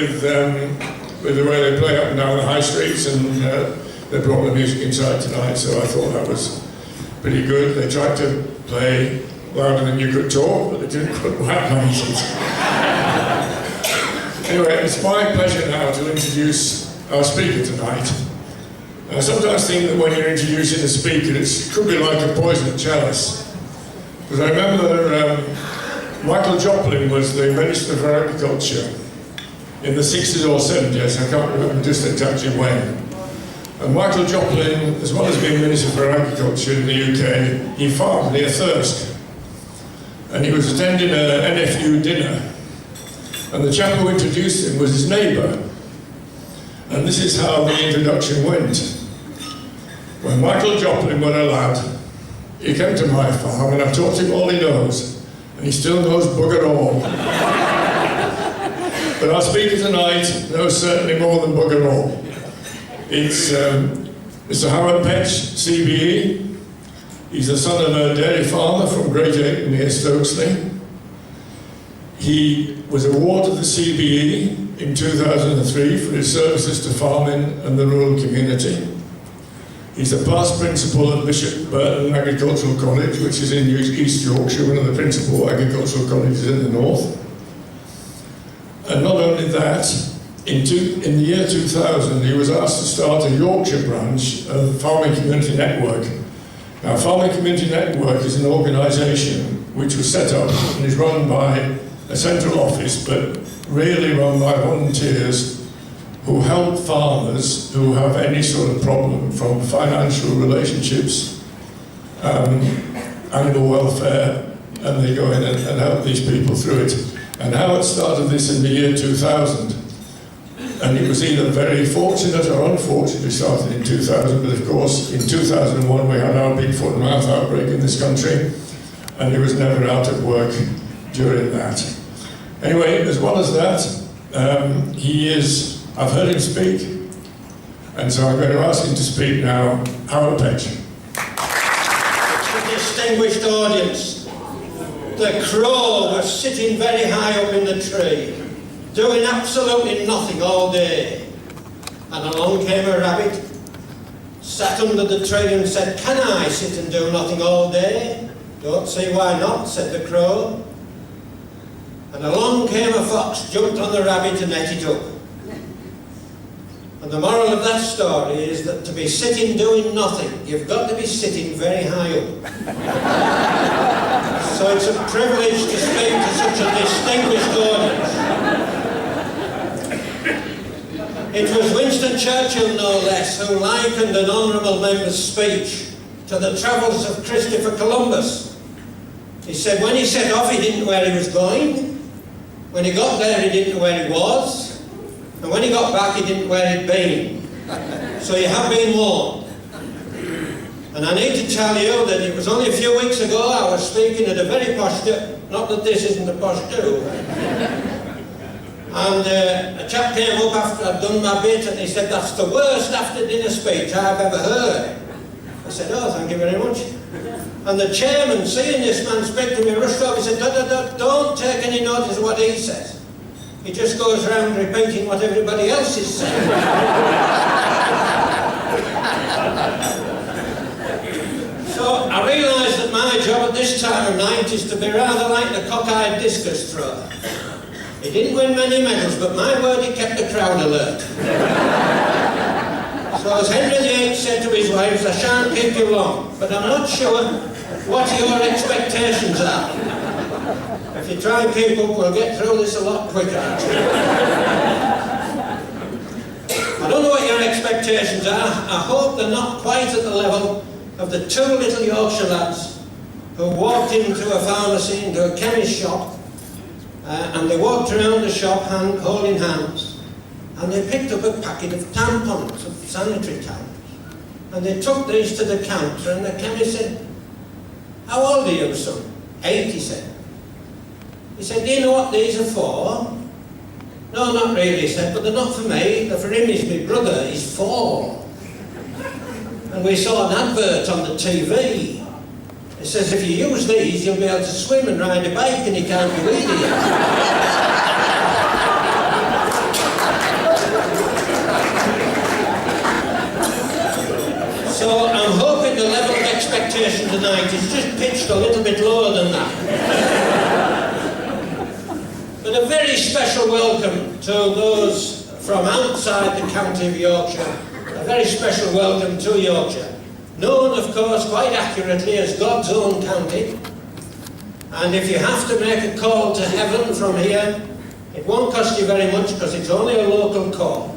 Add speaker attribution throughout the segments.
Speaker 1: with the way they play up and down the high streets, and they brought the music inside tonight, so I thought that was pretty good. They tried to play louder than you could talk, but they didn't quite manage it. Anyway, it's my pleasure now to introduce our speaker tonight. I sometimes think that when you're introducing a speaker, it could be like a poisoned chalice. Because I remember Michael Joplin was the Minister for Agriculture in the 60s or 70s, I can't remember just exactly when. And Michael Joplin, as well as being Minister for Agriculture in the UK, he farmed near Thirsk. And he was attending an NFU dinner. And the chap who introduced him was his neighbour. And this is how the introduction went. When Michael Joplin was a lad, he came to my farm, and I've taught him all he knows, and he still knows bugger all. But our speaker tonight knows certainly more than bugger all. It's Mr. Howard Petch, CBE. He's the son of a dairy farmer from Great Ayton near Stokesley. He was awarded the CBE in 2003 for his services to farming and the rural community. He's the past principal at Bishop Burton Agricultural College, which is in East Yorkshire, one of the principal agricultural colleges in the north. And not only that, in the year 2000, he was asked to start a Yorkshire branch of Farming Community Network. Now, Farming Community Network is an organisation which was set up and is run by a central office, but really run by volunteers who help farmers who have any sort of problem, from financial relationships, animal welfare, and they go in and help these people through it. And Howard started this in the year 2000. And it was either very fortunate or unfortunately started in 2000, but of course in 2001 we had our big foot and mouth outbreak in this country, and he was never out of work during that. Anyway, as well as that, I've heard him speak, and so I'm going to ask him to speak now. Howard Petch.
Speaker 2: Distinguished audience, the crow was sitting very high up in the tree, doing absolutely nothing all day. And along came a rabbit, sat under the tree and said, "Can I sit and do nothing all day?" "Don't see why not," said the crow. And along came a fox, jumped on the rabbit and ate it up. And the moral of that story is that to be sitting doing nothing, you've got to be sitting very high up. So it's a privilege to speak to such a distinguished audience. It was Winston Churchill, no less, who likened an honourable member's speech to the travels of Christopher Columbus. He said when he set off, he didn't know where he was going. When he got there, he didn't know where he was. And when he got back, he didn't know where he'd been. So you have been warned. And I need to tell you that it was only a few weeks ago I was speaking at a very posh do, not that this isn't a posh do. And a chap came up after I'd done my bit and he said, "That's the worst after dinner speech I've ever heard." I said, "Oh, thank you very much." And the chairman, seeing this man speak to me, rushed over and said, "Don't take any notice of what he says. He just goes around repeating what everybody else is saying." So I realised that my job at this time of night is to be rather like the cockeyed discus thrower. He didn't win many medals, but my word, he kept the crowd alert. So as Henry VIII said to his wives, "I shan't keep you long, but I'm not sure what your expectations are. If you try and keep up, we'll get through this a lot quicker." I don't know what your expectations are. I hope they're not quite at the level of the two little Yorkshire lads who walked into a pharmacy, into a chemist shop, and they walked around the shop holding hands, and they picked up a packet of tampons, of sanitary towels, and they took these to the counter, and the chemist said, "How old are you, son?" "8, he said. He said, "Do you know what these are for?" "No, not really," he said, "but they're not for me, they're for him, he's my brother, he's 4. And we saw an advert on the TV. It says, if you use these, you'll be able to swim and ride a bike and you can't do either." expectation tonight is just pitched a little bit lower than that. But a very special welcome to those from outside the county of Yorkshire. A very special welcome to Yorkshire. Known, of course, quite accurately as God's own county. And if you have to make a call to heaven from here, it won't cost you very much because it's only a local call.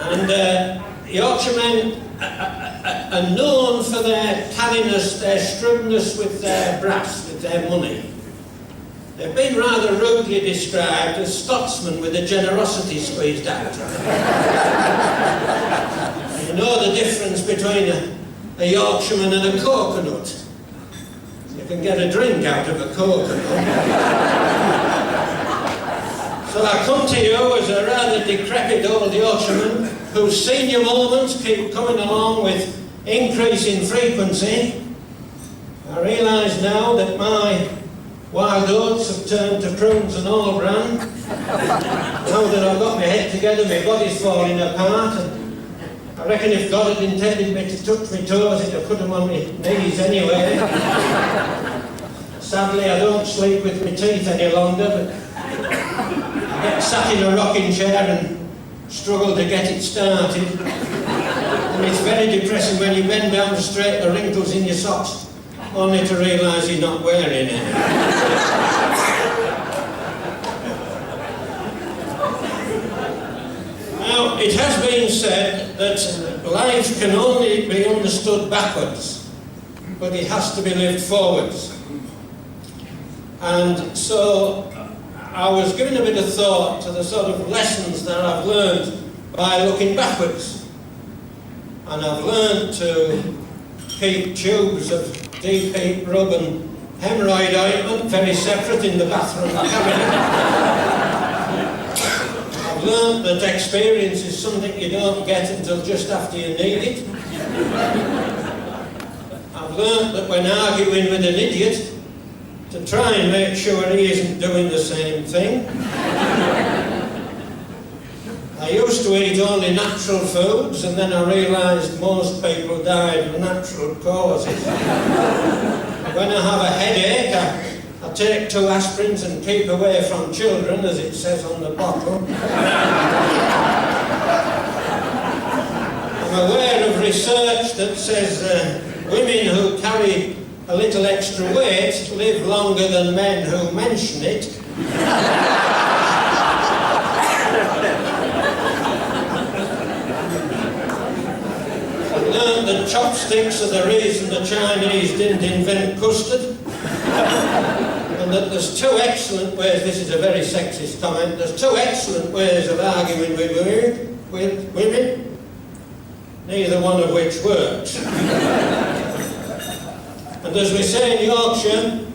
Speaker 2: And Yorkshiremen are known for their canniness, their shrewdness with their brass, with their money. They've been rather rudely described as Scotsmen with a generosity squeezed out. You know the difference between a Yorkshireman and a coconut. You can get a drink out of a coconut. So I come to you as a rather decrepit old Yorkshireman whose senior moments keep coming along with increase in frequency. I realise now that my wild oats have turned to prunes and all bran. Now that I've got my head together, my body's falling apart. And I reckon if God had intended me to touch my toes, he'd have put them on my knees anyway. Sadly, I don't sleep with my teeth any longer, but I get sat in a rocking chair and struggle to get it started. And it's very depressing when you bend down straight, the wrinkles in your socks, only to realise you're not wearing it. Now, it has been said that life can only be understood backwards, but it has to be lived forwards. And so I was giving a bit of thought to the sort of lessons that I've learned by looking backwards. And I've learned to keep tubes of deep heat rub and hemorrhoid ointment very separate in the bathroom cabinet. I've learned that experience is something you don't get until just after you need it. I've learned that when arguing with an idiot, to try and make sure he isn't doing the same thing. I used to eat only natural foods, and then I realised most people died of natural causes. When I have a headache, I take 2 aspirins and keep away from children, as it says on the bottle. I'm aware of research that says women who carry a little extra weight live longer than men who mention it. I learned that chopsticks are the reason the Chinese didn't invent custard. And that there's 2 excellent ways, this is a very sexist comment, there's 2 excellent ways of arguing with women, neither one of which works. And as we say in Yorkshire,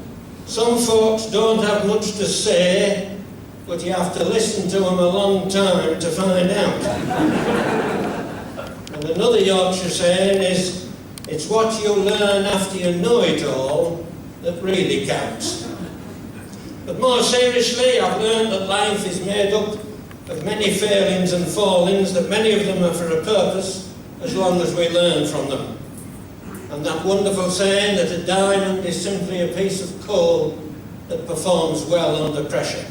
Speaker 2: some folks don't have much to say, but you have to listen to them a long time to find out. And another Yorkshire saying is, it's what you learn after you know it all that really counts. But more seriously, I've learned that life is made up of many failings and fallings, that many of them are for a purpose, as long as we learn from them. And that wonderful saying that a diamond is simply a piece of coal that performs well under pressure.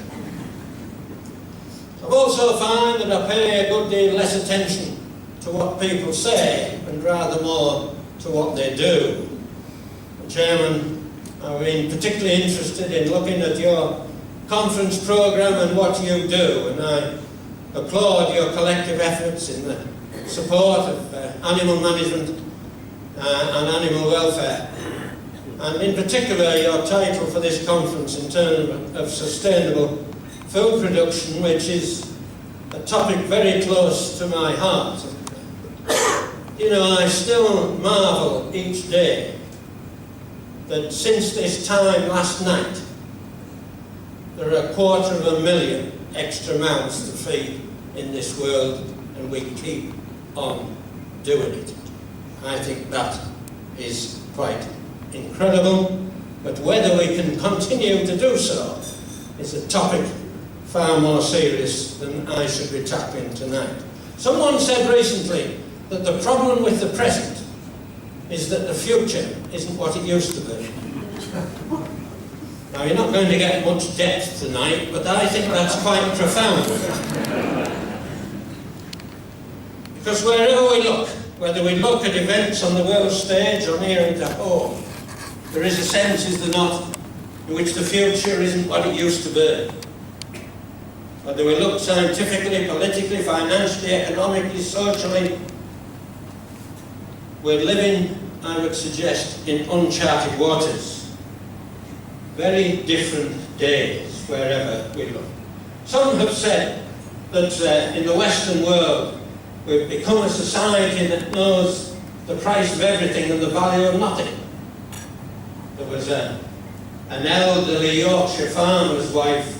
Speaker 2: I've also found that I pay a good deal less attention to what people say and rather more to what they do. Chairman, I've been particularly interested in looking at your conference programme and what you do, and I applaud your collective efforts in the support of animal management and animal welfare, and in particular your title for this conference in terms of sustainable food production, which is a topic very close to my heart. You know, I still marvel each day that since this time last night there are 250,000 extra mouths to feed in this world, and we keep on doing it. I think that is quite incredible, but whether we can continue to do so is a topic far more serious than I should be tackling tonight. Someone said recently that the problem with the present is that the future isn't what it used to be. Now, you're not going to get much depth tonight, but I think that's quite profound. Because wherever we look, whether we look at events on the world stage or near into home, there is a sense, is there not, in which the future isn't what it used to be. Whether we look scientifically, politically, financially, economically, socially, we're living, I would suggest, in uncharted waters. Very different days wherever we look. Some have said that in the Western world we've become a society that knows the price of everything and the value of nothing. There was an elderly Yorkshire farmer's wife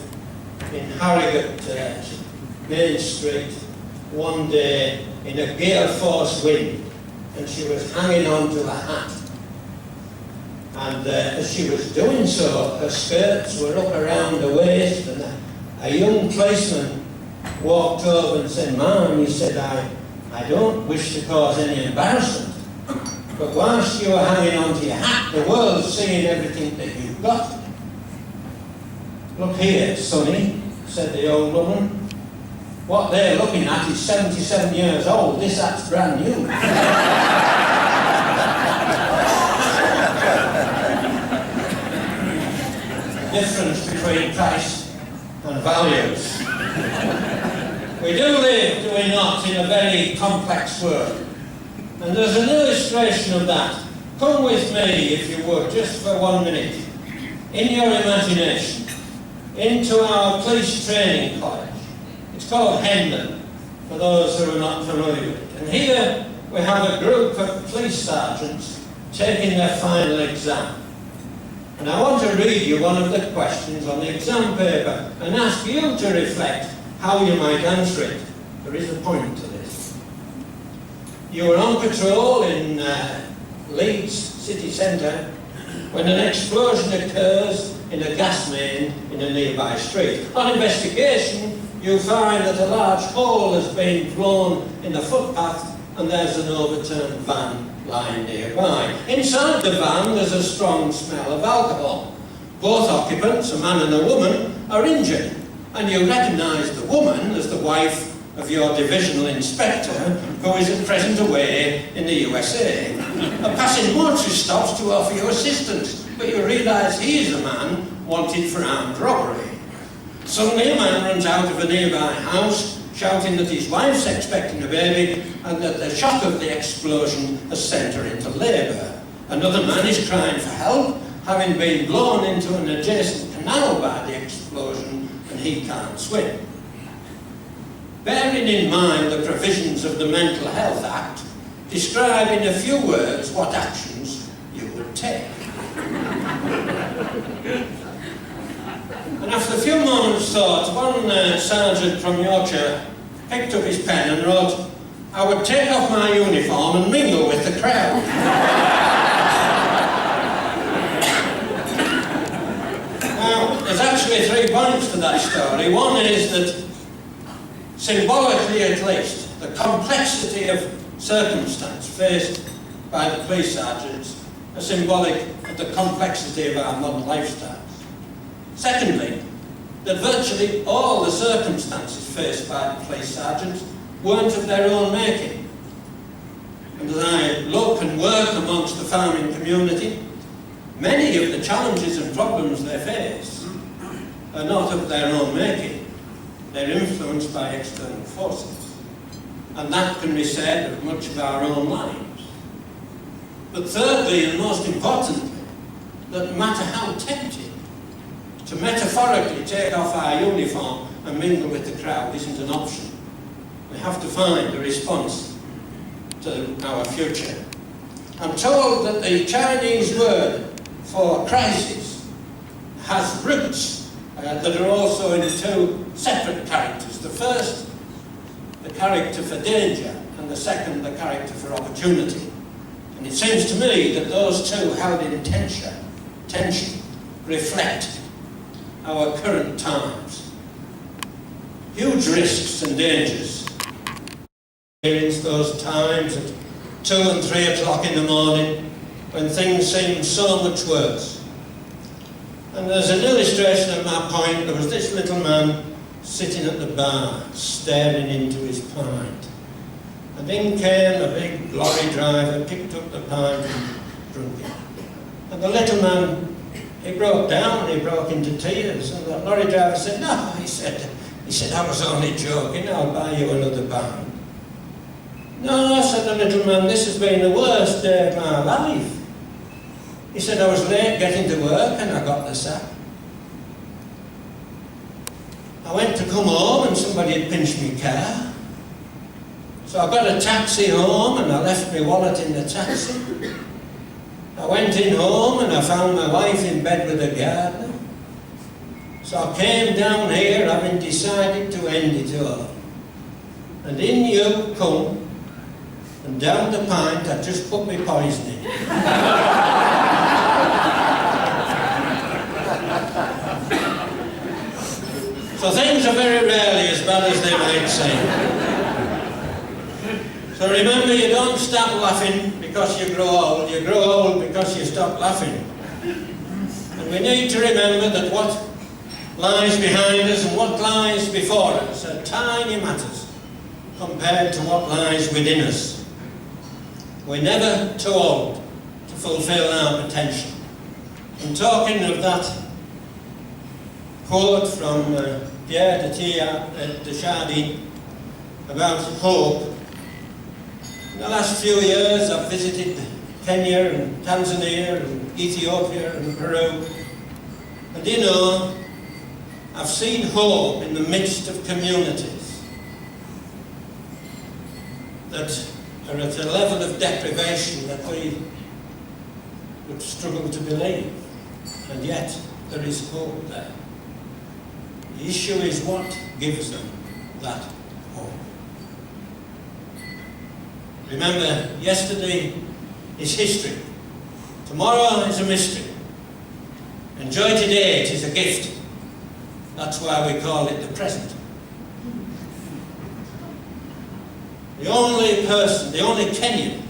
Speaker 2: in Harrogate, Main Street, one day in a gale force wind, and she was hanging on to a hat. And as she was doing so, her skirts were up around her waist, and a young policeman walked over and said, "Ma'am," he said, I don't wish to cause any embarrassment, but whilst you are hanging on to your hat, the world's seeing everything that you've got. "Look here, sonny," said the old woman, "what they're looking at is 77 years old. This hat's brand new." Difference between price and values. We do live, do we not, in a very complex world. And there's an illustration of that. Come with me, if you would, just for 1 minute, in your imagination, into our police training college. It's called Hendon, for those who are not familiar with it. And here we have a group of police sergeants taking their final exam. And I want to read you one of the questions on the exam paper and ask you to reflect how you might answer it. There is a point to this. You were on patrol in Leeds city centre when an explosion occurs in a gas main in a nearby street. On investigation, you find that a large hole has been blown in the footpath and there's an overturned van lying nearby. Inside the van there's a strong smell of alcohol. Both occupants, a man and a woman, are injured, and you recognise the woman as the wife of your divisional inspector, who is at present away in the USA. A passing motorist stops to offer you assistance, but you realise he is the man wanted for armed robbery. Suddenly a man runs out of a nearby house, shouting that his wife's expecting a baby and that the shock of the explosion has sent her into labour. Another man is crying for help, having been blown into an adjacent canal by the explosion, and he can't swim. Bearing in mind the provisions of the Mental Health Act, describe in a few words what actions you would take. And after a few moments' thought, one sergeant from Yorkshire picked up his pen and wrote, "I would take off my uniform and mingle with the crowd." Now, there's actually 3 points to that story. One is that, symbolically at least, the complexity of circumstance faced by the police sergeants are symbolic of the complexity of our modern lifestyles. Secondly, that virtually all the circumstances faced by the police sergeants weren't of their own making. And as I look and work amongst the farming community, many of the challenges and problems they face are not of their own making. They're influenced by external forces. And that can be said of much of our own lives. But thirdly, and most importantly, that no matter how tempting to metaphorically take off our uniform and mingle with the crowd isn't an option. We have to find a response to our future. I'm told that the Chinese word for crisis has roots that are also in 2 separate characters. The first, the character for danger, and the second, the character for opportunity. And it seems to me that those 2 held in tension reflect our current times. Huge risks and dangers. Experience those times at 2 and 3 o'clock in the morning when things seemed so much worse. And as an illustration of my point, there was this little man sitting at the bar, staring into his pint. And in came a big lorry driver, picked up the pint and drunk it. And the little man, he broke down, he broke into tears. And the lorry driver said, "No," he said, "I was only joking, I'll buy you another pint." "No," said the little man, "this has been the worst day of my life." He said, "I was late getting to work and I got the sack. I went to come home and somebody had pinched my car. So I got a taxi home and I left my wallet in the taxi. I went in home and I found my wife in bed with a gardener. So I came down here having decided to end it all. And in you come, and down the pint I just put my poison in." So things are very rarely as bad as they might seem. So remember, you don't stop laughing because you grow old. You grow old because you stop laughing. And we need to remember that what lies behind us and what lies before us are tiny matters compared to what lies within us. We're never too old to fulfill our potential. And talking of that quote from Pierre de Chardin about hope, in the last few years I've visited Kenya and Tanzania and Ethiopia and Peru, and you know, I've seen hope in the midst of communities that are at a level of deprivation that we would struggle to believe, and yet there is hope there. The issue is what gives them that hope. Remember, yesterday is history. Tomorrow is a mystery. Enjoy today, it is a gift. That's why we call it the present. The only person, the only Kenyan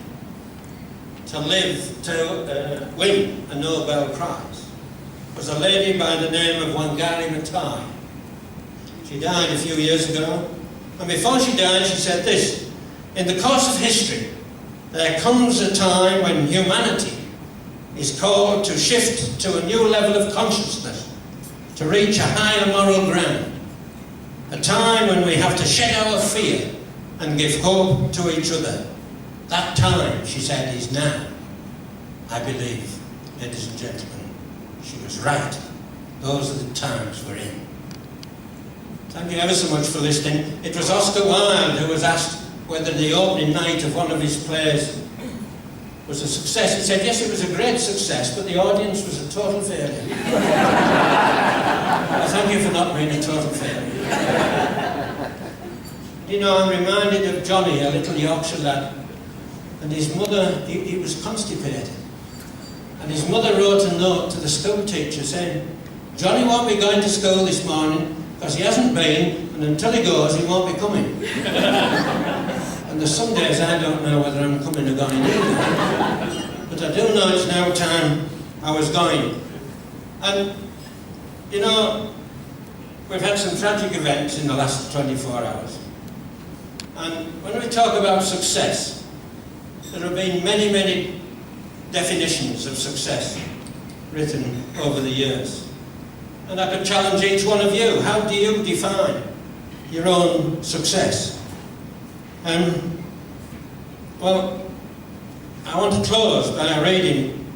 Speaker 2: to win a Nobel Prize was a lady by the name of Wangari Maathai. She died a few years ago, and before she died she said this: "In the course of history, there comes a time when humanity is called to shift to a new level of consciousness, to reach a higher moral ground. A time when we have to shed our fear and give hope to each other. That time," she said, "is now." I believe, ladies and gentlemen, she was right. Those are the times we're in. Thank you ever so much for listening. It was Oscar Wilde who was asked whether the opening night of one of his plays was a success. He said, yes, it was a great success, but the audience was a total failure. Well, thank you for not being a total failure. You know, I'm reminded of Johnny, a little Yorkshire lad, and his mother, he was constipated. And his mother wrote a note to the school teacher saying, "Johnny won't be going to school this morning because he hasn't been, and until he goes, he won't be coming." And there's some days I don't know whether I'm coming or going either. But I do know it's now time I was going. And, you know, we've had some tragic events in the last 24 hours. And when we talk about success, there have been many, many definitions of success written over the years. And I could challenge each one of you. How do you define your own success? Well, I want to close by reading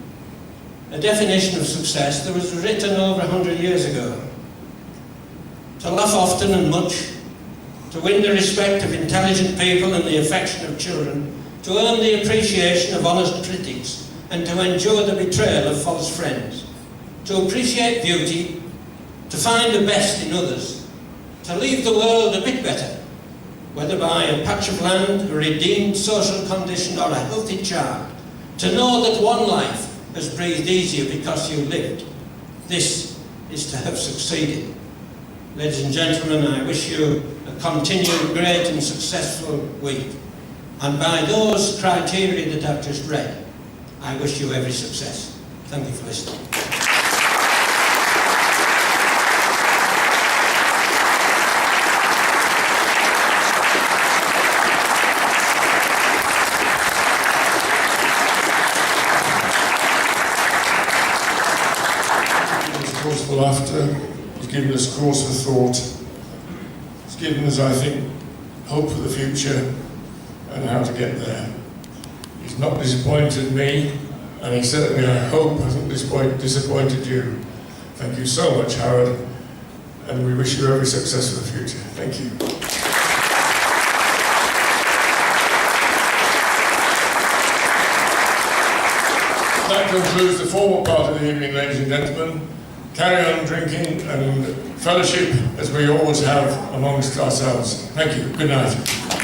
Speaker 2: a definition of success that was written over 100 years ago. To laugh often and much, to win the respect of intelligent people and the affection of children, to earn the appreciation of honest critics, and to endure the betrayal of false friends, to appreciate beauty, to find the best in others, to leave the world a bit better, whether by a patch of land, a redeemed social condition, or a healthy child, to know that one life has breathed easier because you lived. This is to have succeeded. Ladies and gentlemen, I wish you a continued great and successful week. And by those criteria that I've just read, I wish you every success. Thank you for listening.
Speaker 1: Cause for laughter, he's given us cause for thought, he's given us, I think, hope for the future and how to get there. He's not disappointed me, and he certainly, I hope, hasn't disappointed you. Thank you so much, Howard, and we wish you every success for the future. Thank you. That concludes the formal part of the evening, ladies and gentlemen. Carry on drinking and fellowship as we always have amongst ourselves. Thank you. Good night.